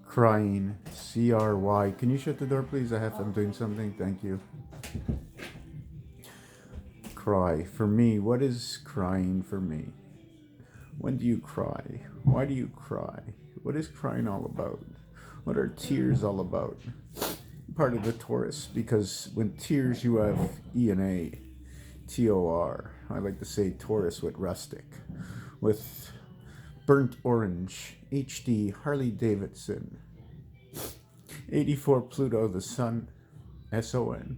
Crying, C-R-Y. Can you shut the door, please? I'm doing something. Thank you. Cry. For me, what is crying for me? When do you cry? Why do you cry? What is crying all about? What are tears all about? Part of the Torus, because when tears you have E and A, T-O-R. I like to say Torus with rustic. With burnt orange, HD Harley Davidson. 84 Pluto, the sun, S-O-N.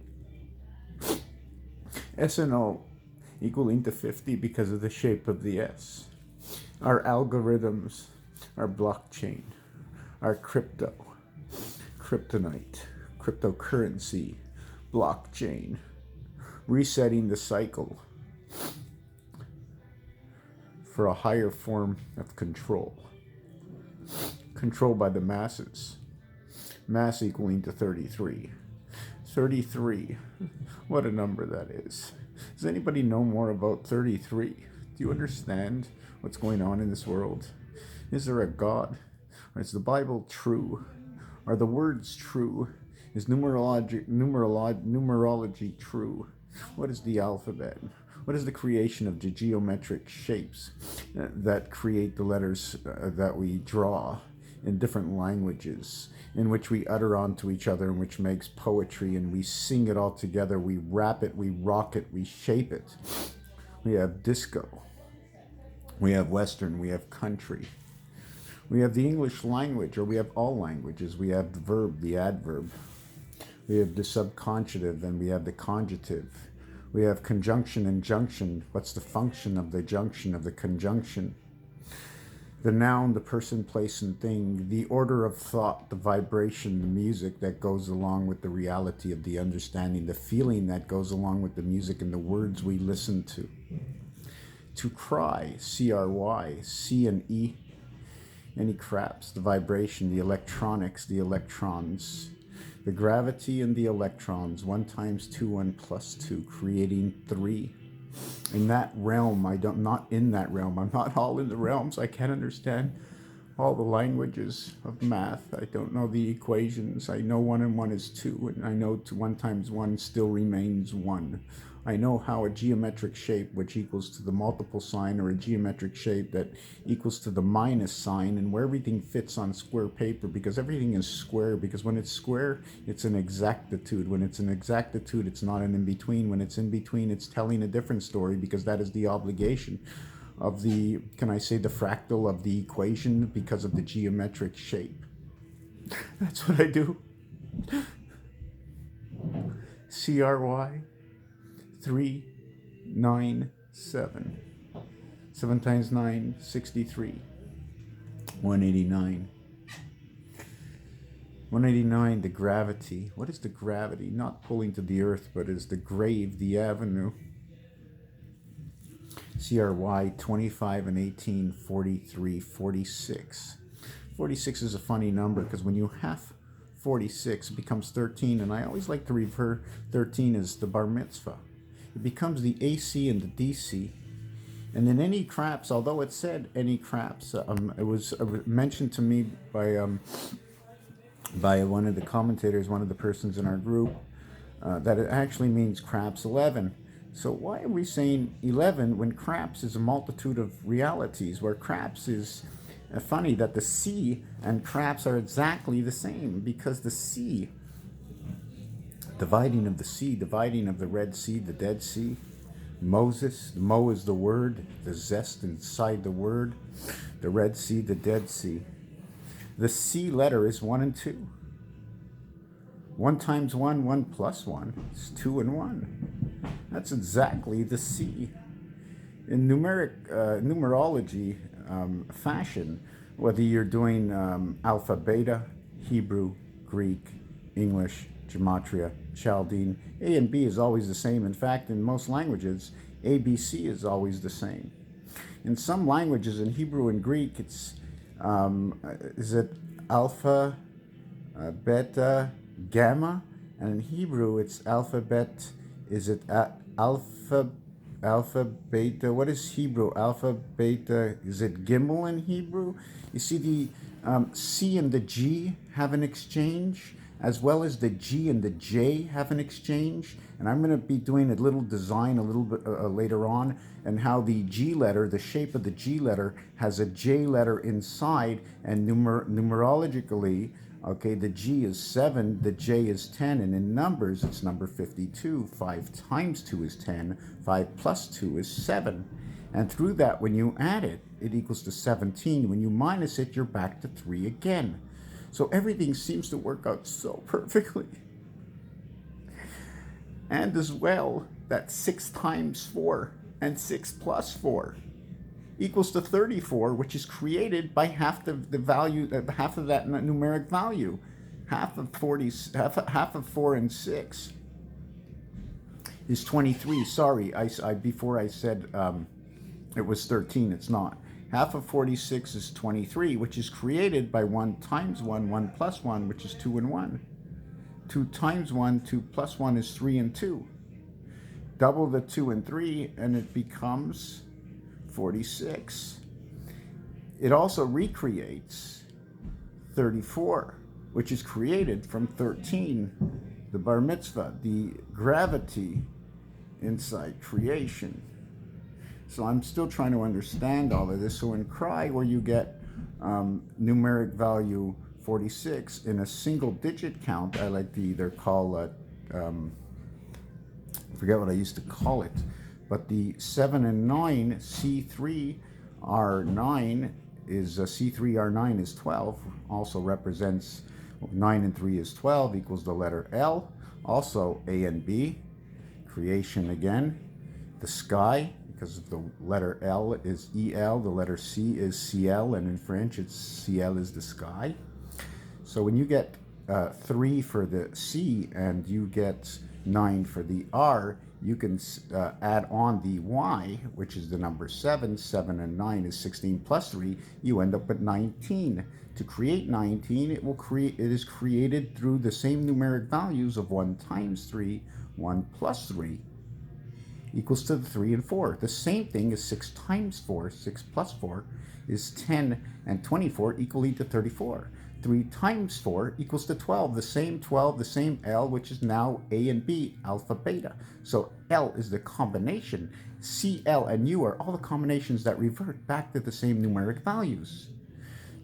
SNO equaling to 50 because of the shape of the S. Our algorithms, our blockchain, our crypto, kryptonite, cryptocurrency, blockchain, resetting the cycle for a higher form of control. Control by the masses. Mass equaling to 33. 33. What a number that is. Does anybody know more about 33? Do you understand what's going on in this world? Is there a God? Or is the Bible true? Are the words true? Is numerology true? What is the alphabet? What is the creation of the geometric shapes that create the letters that we draw in different languages, in which we utter onto each other, and which makes poetry, and we sing it all together, we rap it, we rock it, we shape it. We have disco, we have Western, we have country, we have the English language, or we have all languages. We have the verb, the adverb, we have the subconjunctive, and we have the conjunctive. We have conjunction and junction. What's the function of the junction, of the conjunction? The noun, the person, place, and thing, the order of thought, the vibration, the music that goes along with the reality of the understanding, the feeling that goes along with the music and the words we listen to. To cry, C-R-Y, C and E, any craps, the vibration, the electronics, the electrons, the gravity and the electrons, 1 times 2, 1 plus 2, creating 3. In that realm, not in that realm. I'm not all in the realms. I can't understand all the languages of math. I don't know the equations. I know 1 and 1 is 2, and I know 1 times 1 still remains 1. I know how a geometric shape, which equals to the multiple sign, or a geometric shape that equals to the minus sign, and where everything fits on square paper, because everything is square, because when it's square, it's an exactitude. When it's an exactitude, it's not an in-between. When it's in-between, it's telling a different story, because that is the obligation of the, can I say, the fractal of the equation, because of the geometric shape. That's what I do. CRY 397. 7 times 9, 63. 189. 189, the gravity. What is the gravity? Not pulling to the earth, but is the grave, the avenue. CRY 25 and 18, 43, 46. 46 is a funny number, because when you half 46, it becomes 13, and I always like to refer 13 as the bar mitzvah. It becomes the AC and the DC. And in any craps, although it said any craps, it was mentioned to me by one of the commentators, one of the persons in our group, that it actually means craps 11. So why are we saying 11 when craps is a multitude of realities, where craps is funny that the sea and craps are exactly the same, because the sea, dividing of the sea, dividing of the Red Sea, the Dead Sea, Moses, the Mo is the word, the zest inside the word, the Red Sea, the Dead Sea. The C letter is 1 and 2. 1 times 1, 1 plus 1 is 2 and 1. That's exactly the C. In numerology fashion, whether you're doing alpha, beta, Hebrew, Greek, English, Gematria, Chaldean, A and B is always the same. In fact, in most languages, ABC is always the same. In some languages, in Hebrew and Greek, it's is it alpha, beta, gamma, and in Hebrew it's alphabet, Is it alpha, beta? What is Hebrew? Alpha, beta, is it Gimel in Hebrew? You see the C and the G have an exchange, as well as the G and the J have an exchange. And I'm going to be doing a little design a little bit later on, and how the G letter, the shape of the G letter, has a J letter inside, and numerologically, okay, the G is 7, the J is 10, and in numbers, it's number 52. 5 times 2 is 10, 5 plus 2 is 7. And through that, when you add it, it equals to 17. When you minus it, you're back to 3 again. So everything seems to work out so perfectly. And as well, that 6 times 4 and 6 plus 4 equals to 34, which is created by half the value, half of that numeric value. Half of 4 and 6 is 23. Sorry, I before I said it was 13. It's not. Half of 46 is 23, which is created by 1 times 1, 1 plus 1, which is 2 and 1. 2 times 1, 2 plus 1 is 3 and 2. Double the 2 and 3, and it becomes 46. It also recreates 34, which is created from 13, the bar mitzvah, the gravity inside creation. So I'm still trying to understand all of this. So in cry, where you get numeric value 46 in a single digit count, I like to either call it, I forget what I used to call it, but the 7 and 9, C3R9 is, C3R9 is 12, also represents 9 and 3 is 12, equals the letter L, also A and B, creation again, the sky, because the letter L is EL, the letter C is CL, and in French it's CL is the sky. So when you get 3 for the C and you get 9 for the R, you can add on the Y, which is the number 7. 7 and 9 is 16 plus 3. You end up with 19. To create 19, it is created through the same numeric values of 1 times 3, 1 plus 3, equals to the 3 and 4. The same thing is 6 times 4, 6 plus 4 is 10, and 24 equally to 34. 3 times 4 equals to 12. The same 12, the same L, which is now A and B, alpha, beta. So L is the combination. C, L, and U are all the combinations that revert back to the same numeric values.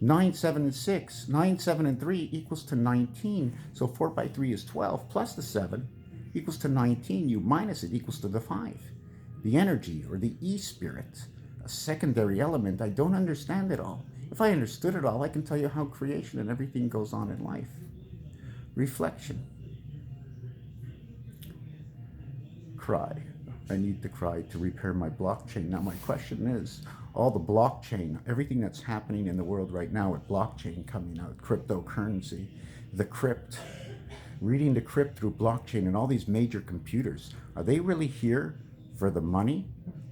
9, 7, and 6. 9, 7, and 3 equals to 19. So 4 by 3 is 12, plus the 7 equals to 19. You minus it equals to the 5. The energy, or the E-spirit, a secondary element. I don't understand it all. If I understood it all, I can tell you how creation and everything goes on in life. Reflection. Cry. I need to cry to repair my blockchain. Now my question is, all the blockchain, everything that's happening in the world right now with blockchain coming out, cryptocurrency, the crypt, reading the crypt through blockchain and all these major computers, are they really here for the money?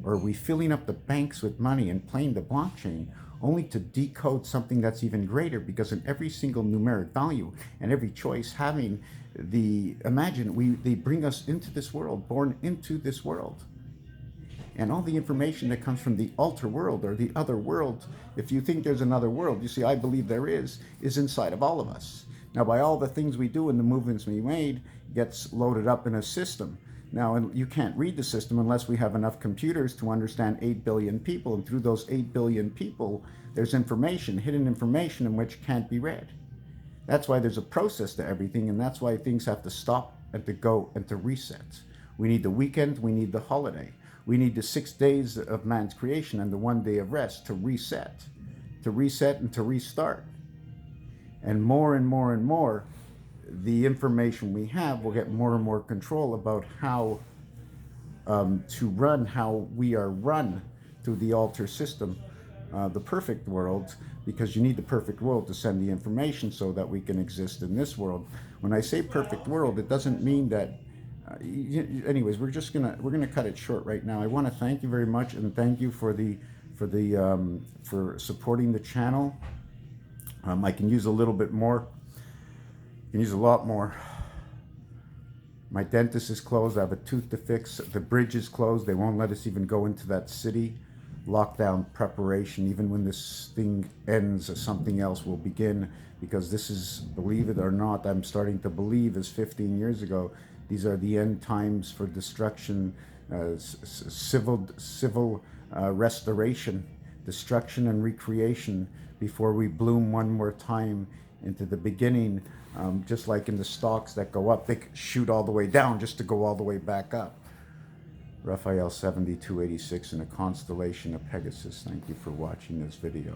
Or are we filling up the banks with money and playing the blockchain only to decode something that's even greater? Because in every single numeric value and every choice having imagine they bring us into this world, born into this world. And all the information that comes from the alter world or the other world, if you think there's another world, you see, I believe there is inside of all of us. Now, by all the things we do and the movements we made, gets loaded up in a system. Now, you can't read the system unless we have enough computers to understand 8 billion people. And through those 8 billion people, there's information, hidden information, in which can't be read. That's why there's a process to everything, and that's why things have to stop and to go and to reset. We need the weekend, we need the holiday. We need the 6 days of man's creation and the 1 day of rest to reset and to restart. And more and more and more, the information we have will get more and more control about how to run, how we are run through the altar system, the perfect world, because you need the perfect world to send the information so that we can exist in this world. When I say perfect world, it doesn't mean that anyways, we're gonna cut it short right now. I want to thank you very much, and thank you for supporting the channel. I can use a little bit more. I can use a lot more. My dentist is closed. I have a tooth to fix. The bridge is closed. They won't let us even go into that city. Lockdown preparation. Even when this thing ends, something else will begin, because this is, believe it or not, I'm starting to believe, as 15 years ago, these are the end times for destruction, civil restoration, destruction and recreation, before we bloom one more time into the beginning. Just like in the stalks that go up, they shoot all the way down just to go all the way back up. Raphael 7286 in a constellation of Pegasus. Thank you for watching this video.